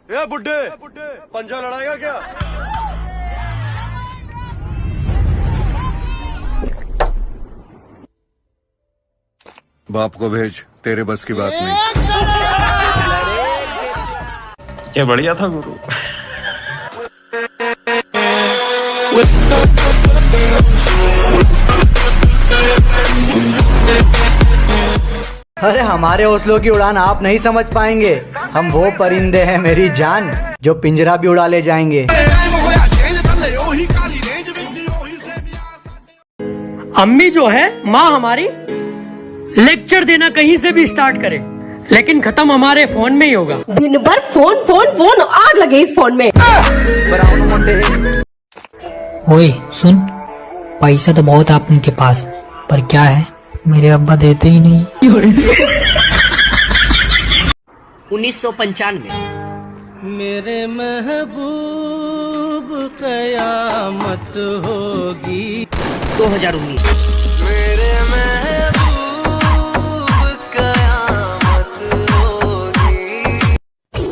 ए बुड्ढे, पंजा लड़ाएगा क्या? बाप को भेज, तेरे बस की बात नहीं। क्या बढ़िया था गुरु। अरे हमारे हौसलों की उड़ान आप नहीं समझ पाएंगे। हम वो परिंदे हैं मेरी जान, जो पिंजरा भी उड़ा ले जाएंगे। अम्मी जो है माँ हमारी, लेक्चर देना कहीं से भी स्टार्ट करे, लेकिन खत्म हमारे फोन में ही होगा। दिन भर फोन फोन फोन, आग लगे इस फोन में। ओए सुन, पैसा तो बहुत है उनके पास, पर क्या है मेरे अब्बा देते ही नहीं। 1995 मेरे महबूब कयामत होगी। 2019 मेरे महबूब कयामत होगी।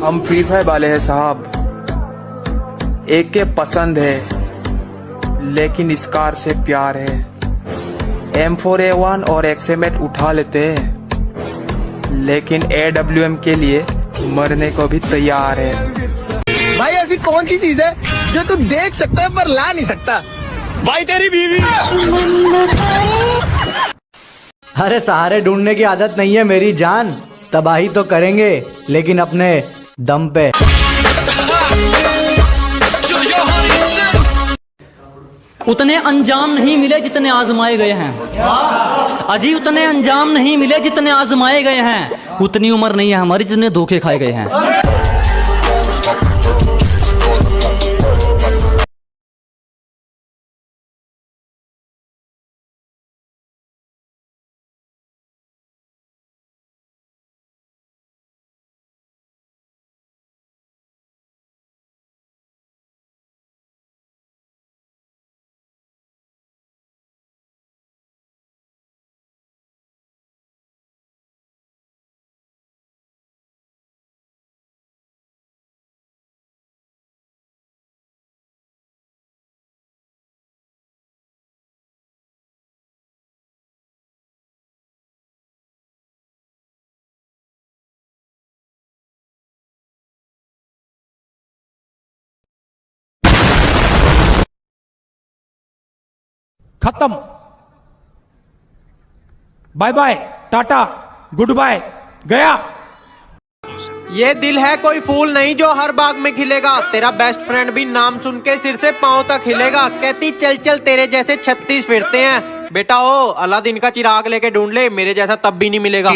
हम फ्री फायर वाले हैं साहब, एक के पसंद है लेकिन इस कार से प्यार है। M4A1 और XM8 उठा लेते हैं, लेकिन AWM के लिए मरने को भी तैयार है। भाई ऐसी कौन सी चीज है जो तू देख सकता है पर ला नहीं सकता? भाई तेरी बीवी। अरे सहारे ढूंढने की आदत नहीं है मेरी जान, तबाही तो करेंगे लेकिन अपने दम पे। उतने अंजाम नहीं मिले जितने आजमाए गए हैं। अजी उतने अंजाम नहीं मिले जितने आजमाए गए हैं। उतनी उम्र नहीं है हमारी जितने धोखे खाए गए हैं। खत्म, bye bye, tata, goodbye, गया। ये दिल है कोई फूल नहीं जो हर बाग में खिलेगा। तेरा बेस्ट फ्रेंड भी नाम सुन के सिर से पांव तक हिलेगा। कहती चल चल तेरे जैसे 36 फिरते हैं। बेटा ओ अलादीन का चिराग लेके ढूंढ ले, मेरे जैसा तब भी नहीं मिलेगा।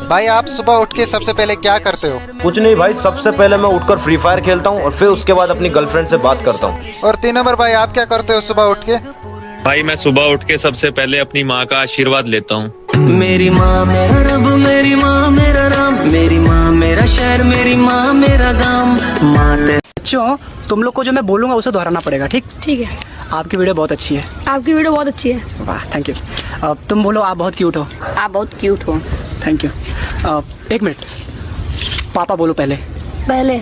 भाई आप सुबह उठ के सबसे पहले क्या करते हो? कुछ नहीं भाई, सबसे पहले मैं उठकर फ्री फायर खेलता हूँ और फिर उसके बाद अपनी गर्लफ्रेंड से बात करता हूँ। और 3 नंबर भाई आप क्या करते हो सुबह उठ के? भाई मैं सुबह उठ के सबसे पहले अपनी माँ का आशीर्वाद लेता हूँ। मेरी माँ मेरा रब, मेरी माँ मेरा राम, मेरी माँ मेरा शहर, मेरी माँ मेरा गाँव। माँ बच्चों तुम लोग को जो मैं बोलूंगा उसे दोहराना पड़ेगा, ठीक? ठीक है। आपकी वीडियो बहुत अच्छी है। आपकी वीडियो बहुत अच्छी है। वाह थैंक यू। तुम बोलो आप बहुत क्यूट हो। आप बहुत क्यूट हो। Thank you. 1 मिनट, पापा बोलो पहले। पहले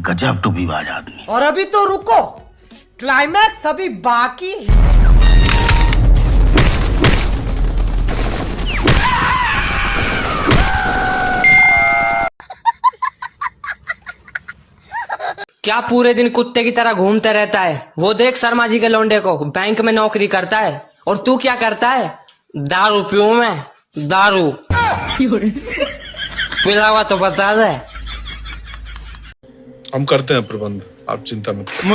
गजब टूबीबाज आदमी। और अभी तो रुको, क्लाइमैक्स अभी बाकी है। क्या पूरे दिन कुत्ते की तरह घूमते रहता है? वो देख शर्मा जी के लौंडे को, बैंक में नौकरी करता है। और तू क्या करता है? दारू पीऊं मैं, दारू पिला हुआ तो बता दे। हम करते हैं प्रबंध, आप चिंता मत करो।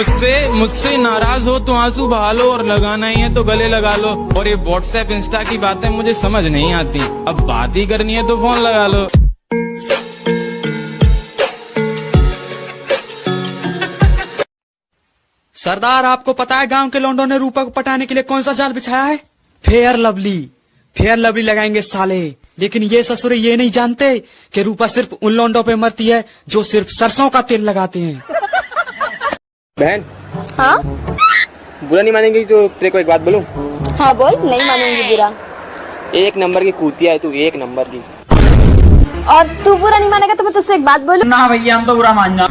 मुझसे नाराज हो तो आंसू बहा लो, और लगाना ही है तो गले लगा लो। और ये व्हाट्सएप इंस्टा की बातें मुझे समझ नहीं आती, अब बात ही करनी है तो फोन लगा लो। सरदार आपको पता है गांव के लौंडों ने रूपा को पटाने के लिए कौन सा जाल बिछाया है? Fair lovely. फेयर लवली लगाएंगे साले, लेकिन ये ससुरे ये नहीं जानते कि रूपा सिर्फ उन लौंडों पे मरती है जो सिर्फ सरसों का तेल लगाते हैं। बहन, हाँ बुरा नहीं मानेंगी तो तेरे को एक बात बोलूं? हाँ बोल, नहीं मानूंगी बुरा। एक नंबर की कुतिया है तू, एक नंबर की। और तू बुरा नहीं मानेगा तो मैं तुझसे एक बात बोलूं? ना भैया, हम तो बुरा मान जा।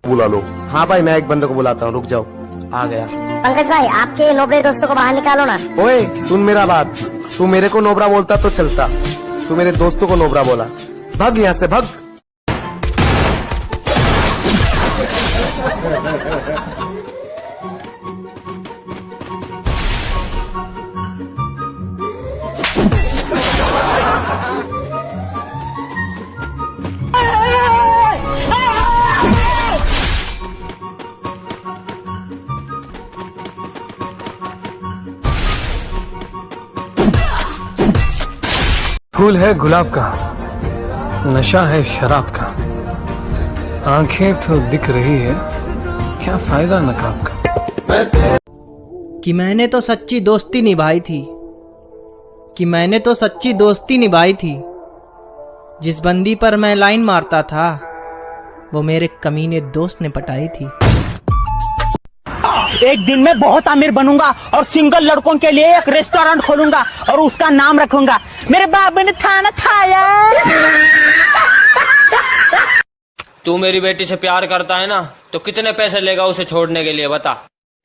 बुला लो। हाँ भाई, मैं एक बंदे को बुलाता हूँ, रुक जाओ। आ गया। पंकज भाई, आपके नोबड़े दोस्तों को बाहर निकालो ना। ओए सुन मेरा बात, तू मेरे को नोबरा बोलता तो चलता, तू मेरे दोस्तों को नोबरा बोला। भाग यहाँ से, भाग। फूल है गुलाब का, नशा है शराब का, आंखें तो दिख रही है, क्या फायदा नकाब का। कि मैंने तो सच्ची दोस्ती निभाई थी, कि मैंने तो सच्ची दोस्ती निभाई थी। जिस बंदी पर मैं लाइन मारता था वो मेरे कमीने दोस्त ने पटाई थी। एक दिन मैं बहुत अमीर बनूंगा और सिंगल लड़कों के लिए एक रेस्टोरेंट खोलूंगा और उसका नाम रखूंगा मेरे बाबू ने खाना खाया। तू मेरी बेटी से प्यार करता है ना, तो कितने पैसे लेगा उसे छोड़ने के लिए बता।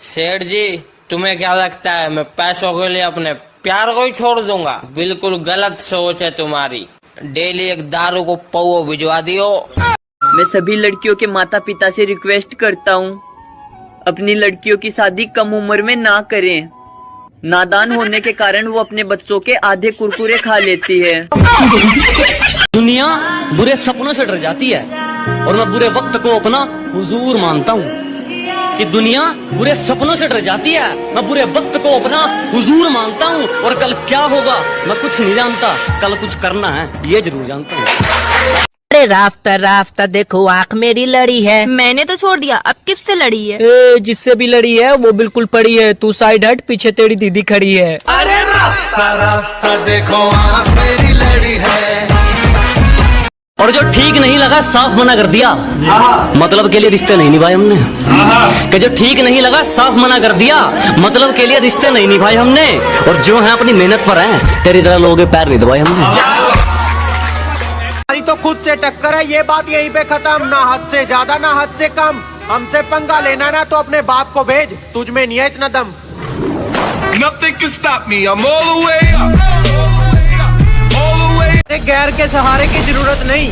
सेठ जी, तुम्हें क्या लगता है मैं पैसों के लिए अपने प्यार को ही छोड़ दूंगा? बिल्कुल गलत सोच है तुम्हारी। डेली एक दारू को पौओ भिजवा दियो। मैं सभी लड़कियों के माता पिता से रिक्वेस्ट करता हूँ, अपनी लड़कियों की शादी कम उम्र में ना करें। नादान होने के कारण वो अपने बच्चों के आधे कुरकुरे खा लेती है। दुनिया बुरे सपनों से डर जाती है और मैं बुरे वक्त को अपना हुजूर मानता हूँ। कि दुनिया बुरे सपनों से डर जाती है, मैं बुरे वक्त को अपना हुजूर मानता हूँ। और कल क्या होगा मैं कुछ नहीं जानता, कल कुछ करना है ये जरूर जानता हूँ। अरे राफ्ता राफ्ता देखो, आँख मेरी लड़ी है। मैंने तो छोड़ दिया, अब किससे लड़ी है? जिससे भी लड़ी है वो बिल्कुल पड़ी है। तू साइड हट, पीछे तेरी दीदी खड़ी है। अरे राफ्ता राफ्ता देखो, आँख मेरी लड़ी है। और जो ठीक नहीं लगा साफ मना कर दिया, मतलब के लिए रिश्ते नहीं निभाए हमने। कि जो ठीक नहीं लगा साफ मना कर दिया, मतलब के लिए रिश्ते नहीं निभाए हमने। और जो है अपनी मेहनत पर है, तेरी तरह लोगों के पैर नहीं दबाए हमने। तो खुद से टक्कर है, ये बात यहीं पे खत्म। ना हद से ज्यादा ना हद से कम। हमसे पंगा लेना ना तो अपने बाप को भेज, तुझ में नहीं है इतना दम। Nothing can stop me, I'm all the way up, all the way up. गैर के सहारे की जरूरत नहीं,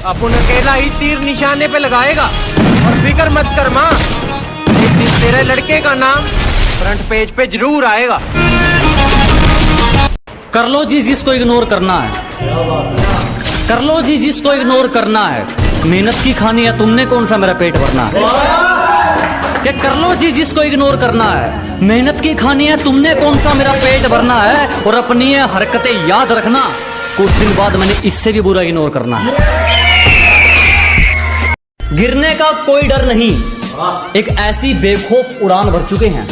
अपन अकेला ही तीर निशाने पे लगाएगा। और फिक्र मत कर माँ, एक दिन तेरे लड़के का नाम फ्रंट पेज पे जरूर आएगा। कर लो जी जिसको इग्नोर करना है, कर लो जी जिसको इग्नोर करना है। मेहनत की खानी है तुमने, कौन सा मेरा पेट भरना है। कि कर लो जी जिसको इग्नोर करना है, मेहनत की खानी है तुमने, कौन सा मेरा पेट भरना है। और अपनी ये हरकतें याद रखना, कुछ दिन बाद मैंने इससे भी बुरा इग्नोर करना है। गिरने का कोई डर नहीं, एक ऐसी बेखौफ उड़ान भर चुके हैं।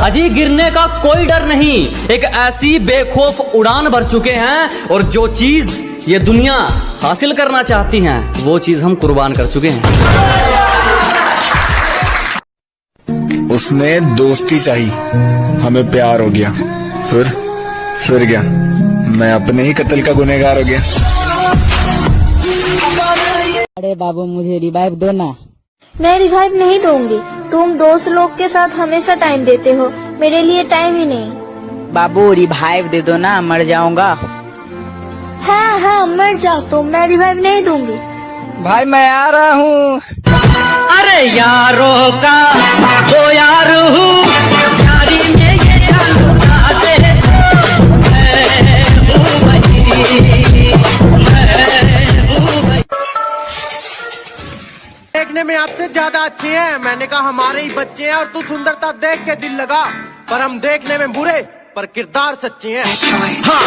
अजी गिरने का कोई डर नहीं, एक ऐसी बेखौफ उड़ान भर चुके हैं। और जो चीज ये दुनिया हासिल करना चाहती हैं, वो चीज हम कुर्बान कर चुके हैं। उसने दोस्ती चाही, हमें प्यार हो गया, फिर क्या, मैं अपने ही कत्ल का गुनहगार हो गया। अरे बाबू मुझे रिवाइव दो ना। मैं रिवाइव नहीं दूंगी, तुम दोस्त लोग के साथ हमेशा टाइम देते हो, मेरे लिए टाइम ही नहीं। बाबू रिवाइव दे दो ना, मर जाऊंगा। हाँ हाँ मर जाओ तुम, मैं रिवाइव नहीं दूंगी। भाई मैं आ रहा हूँ। अरे यारों का वो यार हूँ, यारी में ये जाते देखने में आपसे ज्यादा अच्छे हैं, मैंने कहा हमारे ही बच्चे हैं। और तू सुंदरता देख के दिल लगा, पर हम देखने में बुरे पर किरदार सच्चे हैं। हाँ